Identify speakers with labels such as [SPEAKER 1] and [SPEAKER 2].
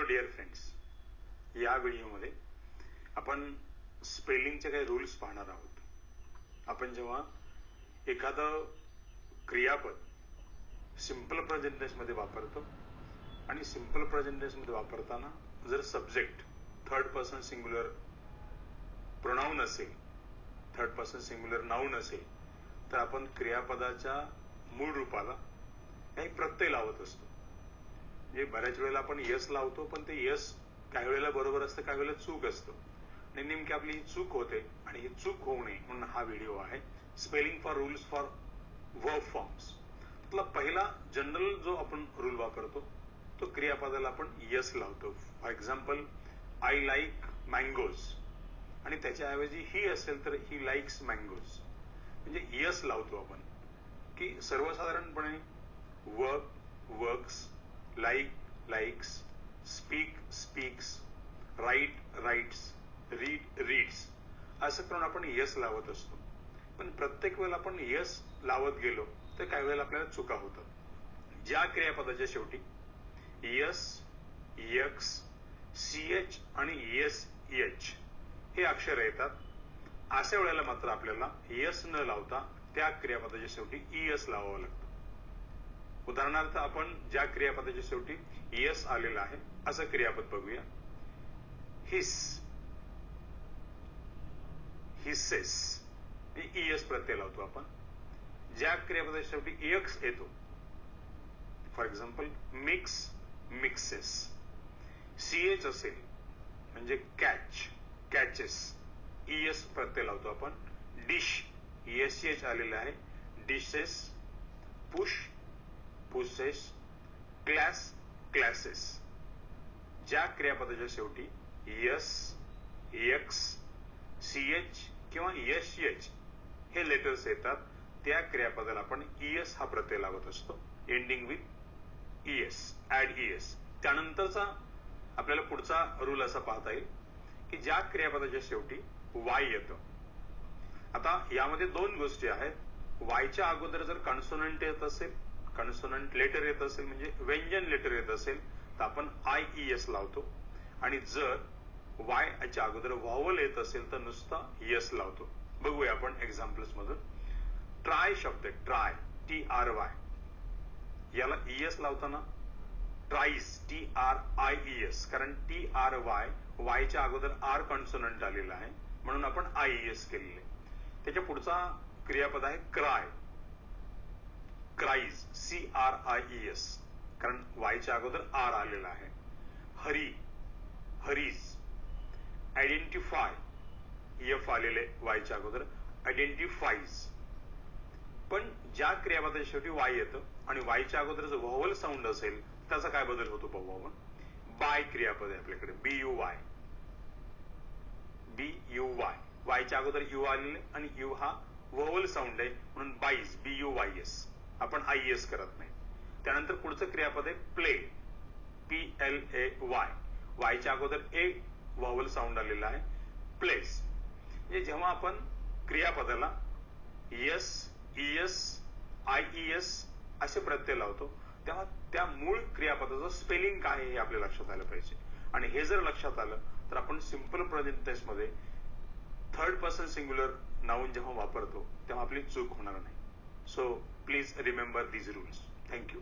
[SPEAKER 1] Dear friends, या व्हिडिओमध्ये आपण स्पेलिंगचे काही रूल्स पाहणार आहोत. आपण जेव्हा एखादं क्रियापद सिंपल प्रेझेंट टेन्स मध्ये वापरतो आणि सिंपल प्रेझेंट टेन्स मध्ये वापरताना जर subject third person singular pronoun असेल, थर्ड पर्सन सिंग्युलर नाउन असेल, तर आपण क्रियापदाच्या मूळ रूपाला काही प्रत्यय लावत असतो. म्हणजे बऱ्याच वेळेला आपण यस लावतो, पण ते यस काही वेळेला बरोबर असतं, काही वेळेला चूक असतं आणि नेमकी आपली चूक होते. आणि ही चूक होऊ नये म्हणून हा व्हिडिओ आहे, spelling for rules for verb forms. त्यातला पहिला जनरल जो आपण रूल वापरतो तो क्रियापदाला आपण यस लावतो. For example, I like mangoes आणि त्याच्याऐवजी ही असेल तर ही लाईक्स मँगोज, म्हणजे यस लावतो आपण. की सर्वसाधारणपणे work works, like likes, speak speaks, write writes, read reads असं करून आपण यस लावत असतो. पण प्रत्येक वेळेला आपण यस लावत गेलो तर काही वेळेला आपल्याला चुका होतात. ज्या क्रियापदाच्या शेवटी यस, यक्स, सीएच आणि एस एच हे अक्षर येतात, अशा वेळेला मात्र आपल्याला यस न लावता त्या क्रियापदाच्या शेवटी ईएस लावावं लागतं. उदाहरणार्थ, आपण ज्या क्रियापदाच्या शेवटी यस आलेला आहे असं क्रियापद बघूया. हिस, हिसेस, ईएस प्रत्यय लावतो आपण. ज्या क्रियापदाच्या शेवटी एक्स येतो, for example mix, mixes. CH असेल म्हणजे कॅच, कॅचेस, ईएस प्रत्यय लावतो आपण. डिश, एसएच आलेला आहे, dishes. Push, pushes. Class, classes. ज्या क्रियापदाच्या शेवटी यस, एक्स, सीएच किंवा एसएच हे लेटर्स येतात, त्या क्रियापदाला आपण ईएस हा प्रत्यय लावत असतो, ending with ES, add ES. त्यानंतरचा आपल्याला पुढचा रूल असा पाहता येईल की ज्या क्रियापदाच्या शेवटी वाय येतं. आता यामध्ये दोन गोष्टी आहेत. वायच्या अगोदर जर कॉन्सोनंट येत असेल, कॉन्सोनंट लेटर येत असेल म्हणजे व्यंजन लेटर येत असेल तर आपण आय ईएस लावतो. आणि जर वायच्या अगोदर व्हावल येत असेल तर नुसता यस लावतो. बघूया आपण एक्झाम्पल्स मधून. ट्राय शब्द, ट्राय, टी आर वाय, याला ईएस लावताना ट्राईस, टी आर आय ईएस, कारण टी आर वाय, वायच्या अगोदर आर कॉन्सोनंट आलेला आहे म्हणून आपण आय ईएस केलेले. त्याच्या पुढचा क्रियापद आहे cry, cries, C R I ES, कारण वायच्या अगोदर आर आलेला आहे. हरी, हरीज. आयडेंटिफाय, एफ आलेले वायच्या अगोदर, आयडेंटिफाईज. पण ज्या क्रियापदाच्या शेवटी वाय येतं आणि वायच्या अगोदर जर व्हावल साऊंड असेल त्याचा काय बदल होतो बघू आपण. बाय क्रियापद आहे आपल्याकडे, B U Y, B U Y. वायच्या अगोदर यू आलेले आणि यू हा व्हावल साऊंड आहे म्हणून boys, B U Y S, आपण आय एस करत नाही. त्यानंतर पुढचं क्रियापद आहे play, P L A Y. वायच्या अगोदर ए व्हावल साऊंड आलेला आहे, प्लेस. म्हणजे जेव्हा आपण क्रियापदाला यस, ईएस, आय ईएस असे प्रत्यय लावतो तेव्हा त्या मूळ क्रियापदाचं स्पेलिंग काय हे आपल्या लक्षात आलं पाहिजे. आणि हे जर लक्षात आलं तर आपण सिंपल प्रेझेंट टेन्स मध्ये थर्ड पर्सन सिंग्युलर नाउन जेव्हा वापरतो तेव्हा आपली चूक होणार नाही. So please remember these rules. Thank you.